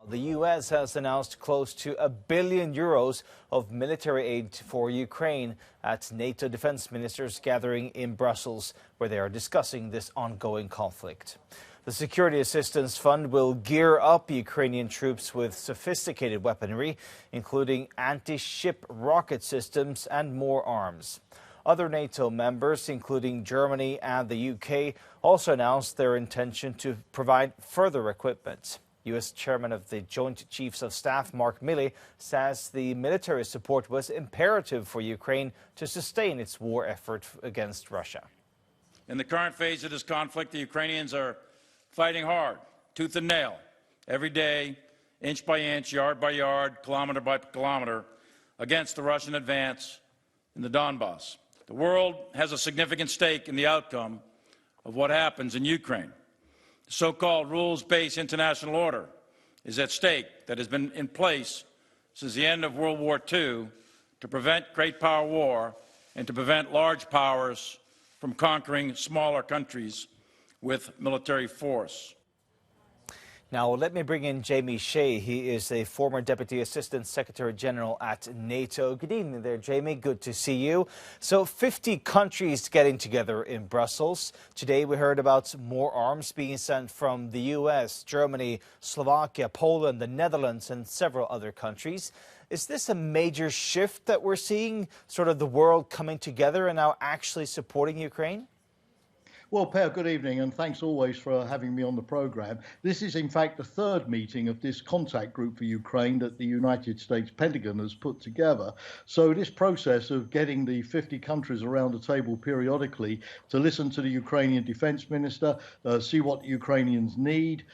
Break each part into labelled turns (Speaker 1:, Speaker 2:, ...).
Speaker 1: The U.S. has announced close to €1 billion of military aid for Ukraine at NATO defense ministers gathering in Brussels, where they are discussing this ongoing conflict. The Security Assistance Fund will gear up Ukrainian troops with sophisticated weaponry, including anti-ship rocket systems and more arms. Other NATO members, including Germany and the UK, also announced their intention to provide further equipment. U.S. Chairman of the Joint Chiefs of Staff, Mark Milley, says the military support was imperative for Ukraine to sustain its war effort against Russia.
Speaker 2: In the current phase of this conflict, the Ukrainians are fighting hard, tooth and nail, every day, inch by inch, yard by yard, kilometer by kilometer, against the Russian advance in the Donbass. The world has a significant stake in the outcome of what happens in Ukraine. The so-called rules-based international order is at stake that has been in place since the end of World War II to prevent great power war and to prevent large powers from conquering smaller countries with military force.
Speaker 1: Now, let me bring in Jamie Shay. He is a former Deputy Assistant Secretary General at NATO. Good evening there, Jamie. Good to see you. So 50 countries getting together in Brussels. Today we heard about more arms being sent from the US, Germany, Slovakia, Poland, the Netherlands, and several other countries. Is this a major shift that we're seeing, sort of the world coming together and now actually supporting Ukraine?
Speaker 3: Well, Per, good evening, and thanks always for having me on the programme. This is, in fact, the third meeting of this contact group for Ukraine that the United States Pentagon has put together. So this process of getting the 50 countries around the table periodically to listen to the Ukrainian defence minister, see what the Ukrainians need,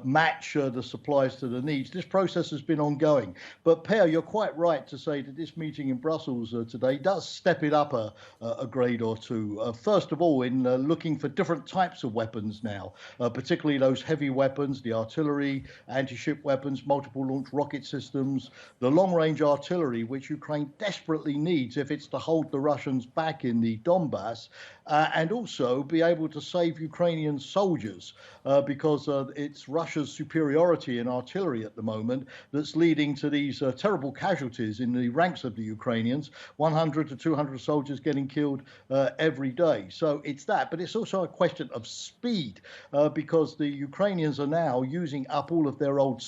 Speaker 3: match the supplies to the needs, this process has been ongoing. But, Per, you're quite right to say that this meeting in Brussels today does step it up a grade or two. First of all, in looking for different types of weapons now, particularly those heavy weapons, the artillery, anti-ship weapons, multiple launch rocket systems, the long-range artillery, which Ukraine desperately needs if it's to hold the Russians back in the Donbass, and also be able to save Ukrainian soldiers, because it's Russia's superiority in artillery at the moment that's leading to these terrible casualties in the ranks of the Ukrainians, 100 to 200 soldiers getting killed every day. So it's that, but it's also a question of speed, because the Ukrainians are now using up all of their old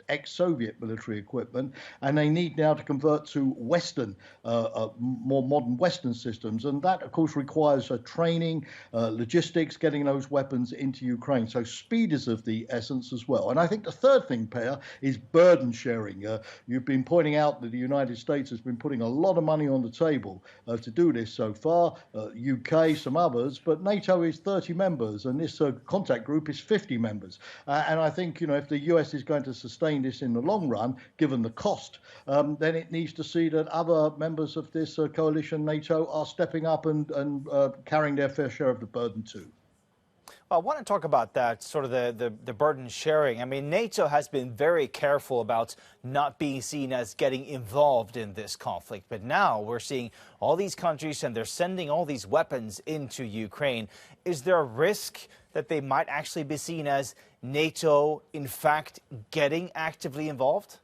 Speaker 3: ex-Soviet military equipment, and they need now to convert to Western, more modern Western systems. And that, of course, requires training, logistics, getting those weapons into Ukraine. So speed is of the essence as well. And I think the third thing, Per, is burden sharing. You've been pointing out that the United States has been putting a lot of money on the table to do this so far, UK, some others, but NATO is 30 members, and this contact group is 50 members. And I think, if the US is going to sustain this in the long run, given the cost, then it needs to see that other members of this coalition, NATO, are stepping up and carrying their fair share of the burden too.
Speaker 1: Well, I want to talk about that, sort of the burden sharing. I mean, NATO has been very careful about not being seen as getting involved in this conflict. But now we're seeing all these countries and they're sending all these weapons into Ukraine. Is there a risk that they might actually be seen as NATO, in fact, getting actively involved?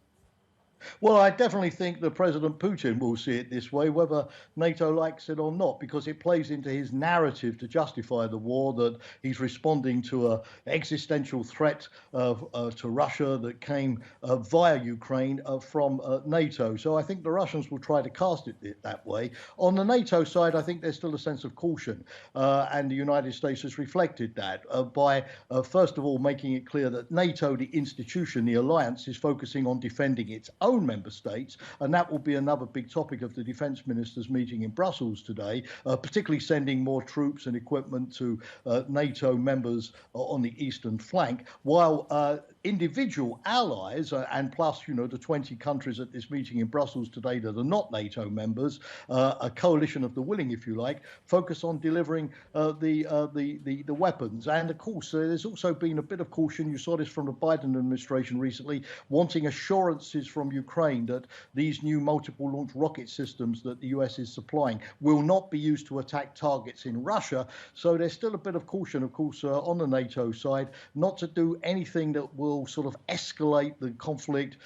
Speaker 3: Well, I definitely think that President Putin will see it this way, whether NATO likes it or not, because it plays into his narrative to justify the war, that he's responding to an existential threat to Russia that came via Ukraine from NATO. So I think the Russians will try to cast it that way. On the NATO side, I think there's still a sense of caution, and the United States has reflected that by, first of all, making it clear that NATO, the institution, the alliance, is focusing on defending its own member states, and that will be another big topic of the defence ministers meeting in Brussels today, particularly sending more troops and equipment to NATO members on the eastern flank, while individual allies, and plus, the 20 countries at this meeting in Brussels today that are not NATO members, a coalition of the willing, if you like, focus on delivering the weapons. And of course, there's also been a bit of caution. You saw this from the Biden administration recently, wanting assurances from Ukraine that these new multiple launch rocket systems that the US is supplying will not be used to attack targets in Russia. So there's still a bit of caution, of course, on the NATO side, not to do anything that will will sort of escalate the conflict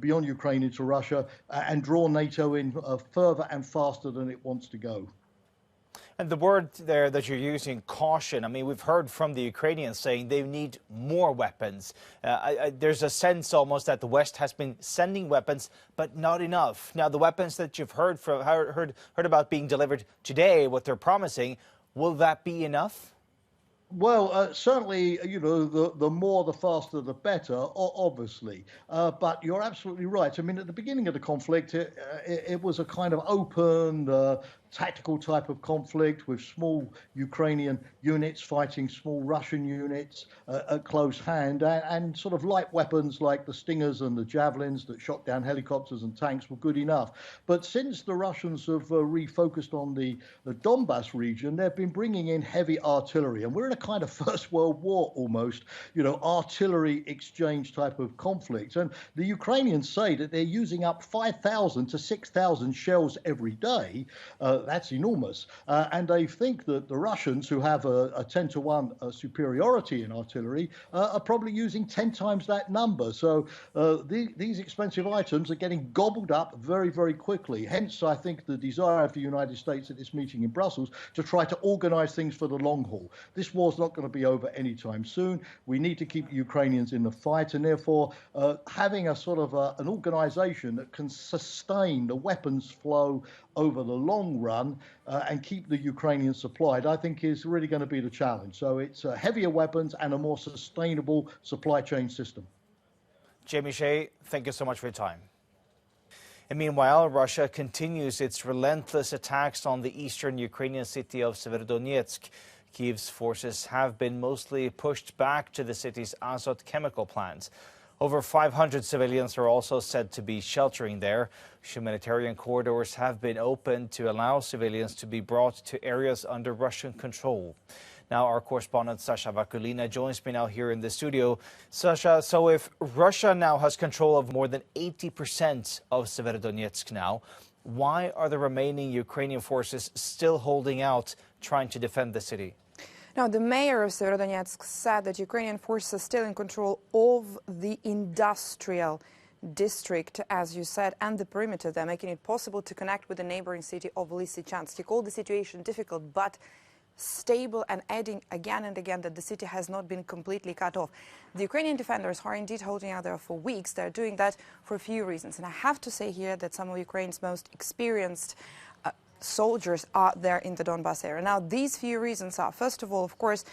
Speaker 3: beyond Ukraine into Russia and draw NATO in further and faster than it wants to go.
Speaker 1: And the word there that you're using, caution, I mean, we've heard from the Ukrainians saying they need more weapons. There's a sense almost that the West has been sending weapons, but not enough. Now, the weapons that you've heard about being delivered today, what they're promising, will that be enough?
Speaker 3: Well, certainly, you know, the more, the faster, the better, obviously. But you're absolutely right. I mean, at the beginning of the conflict, it was a kind of open, tactical type of conflict with small Ukrainian units fighting small Russian units at close hand, and sort of light weapons like the Stingers and the Javelins that shot down helicopters and tanks were good enough. But since the Russians have refocused on the Donbass region, they've been bringing in heavy artillery, and we're in a kind of First World War almost, you know, artillery exchange type of conflict. And the Ukrainians say that they're using up 5,000 to 6,000 shells every day. That's enormous. And they think that the Russians, who have a 10-to-1 superiority in artillery, are probably using 10 times that number. So these expensive items are getting gobbled up very, very quickly. Hence, I think the desire of the United States at this meeting in Brussels to try to organize things for the long haul. This war's not going to be over anytime soon. We need to keep the Ukrainians in the fight, and therefore having a sort of an organization that can sustain the weapons flow over the long run and keep the Ukrainians supplied, I think is really going to be the challenge. So it's heavier weapons and a more sustainable supply chain system.
Speaker 1: Jamie Shay, thank you so much for your time. And meanwhile, Russia continues its relentless attacks on the eastern Ukrainian city of Severodonetsk. Kyiv's forces have been mostly pushed back to the city's Azot chemical plant. Over 500 civilians are also said to be sheltering there. Humanitarian corridors have been opened to allow civilians to be brought to areas under Russian control. Now, our correspondent Sasha Vakulina joins me now here in the studio. Sasha, so if Russia now has control of more than 80% of Severodonetsk now, why are the remaining Ukrainian forces still holding out, trying to defend the city?
Speaker 4: Now, the mayor of Severodonetsk said that Ukrainian forces are still in control of the industrial district, as you said, and the perimeter there, making it possible to connect with the neighboring city of Lysychansk. He called the situation difficult but stable, and adding again and again that the city has not been completely cut off. The Ukrainian defenders are indeed holding out there for weeks. They're doing that for a few reasons. And I have to say here that some of Ukraine's most experienced soldiers are there in the Donbass area. Now, these few reasons are, first of all, of course,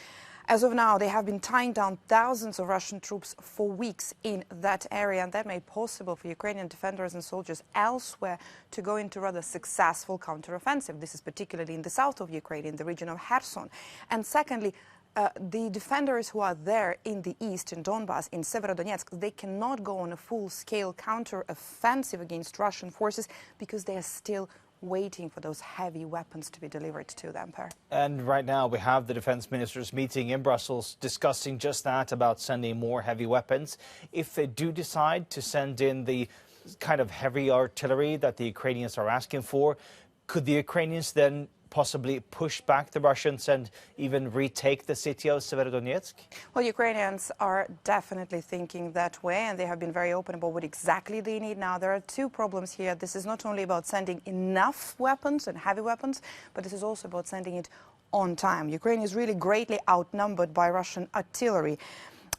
Speaker 4: as of now, they have been tying down thousands of Russian troops for weeks in that area, and that made possible for Ukrainian defenders and soldiers elsewhere to go into rather successful counteroffensive. This is particularly in the south of Ukraine, in the region of Kherson. And secondly, the defenders who are there in the east, in Donbass, in Severodonetsk, they cannot go on a full-scale counteroffensive against Russian forces because they are still waiting for those heavy weapons to be delivered to them.
Speaker 1: And right now we have the defense ministers meeting in Brussels discussing just that, about sending more heavy weapons. If they do decide to send in the kind of heavy artillery that the Ukrainians are asking for, could the Ukrainians then possibly push back the Russians and even retake the city of Severodonetsk?
Speaker 4: Well, Ukrainians are definitely thinking that way, and they have been very open about what exactly they need now. There are two problems here. This is not only about sending enough weapons and heavy weapons, but this is also about sending it on time. Ukraine is really greatly outnumbered by Russian artillery.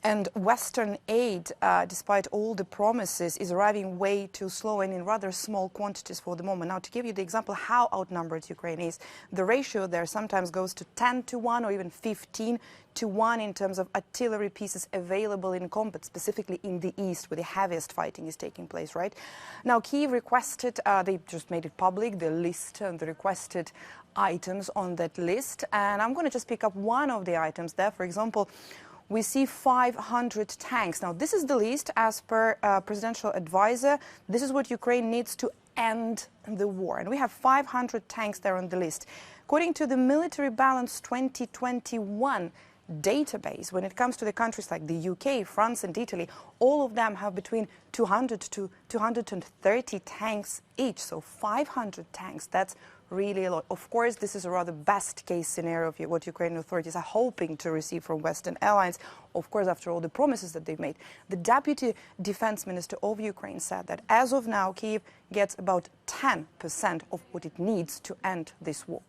Speaker 4: And Western aid, despite all the promises, is arriving way too slow and in rather small quantities for the moment. Now, to give you the example how outnumbered Ukraine is, the ratio there sometimes goes to 10-to-1 or even 15-to-1 in terms of artillery pieces available in combat, specifically in the east, where the heaviest fighting is taking place, right? Now, Kyiv requested, they just made it public, the list and the requested items on that list. And I'm going to just pick up one of the items there. For example, we see 500 tanks. Now, this is the list as per presidential advisor. This is what Ukraine needs to end the war. And we have 500 tanks there on the list. According to the Military Balance 2021 database, when it comes to the countries like the UK, France and Italy, all of them have between 200 to 230 tanks each. So 500 tanks, that's really a lot. Of course, this is a rather best case scenario of what Ukrainian authorities are hoping to receive from Western allies. Of course, after all the promises that they've made. The Deputy Defense Minister of Ukraine said that as of now, Kyiv gets about 10% of what it needs to end this war.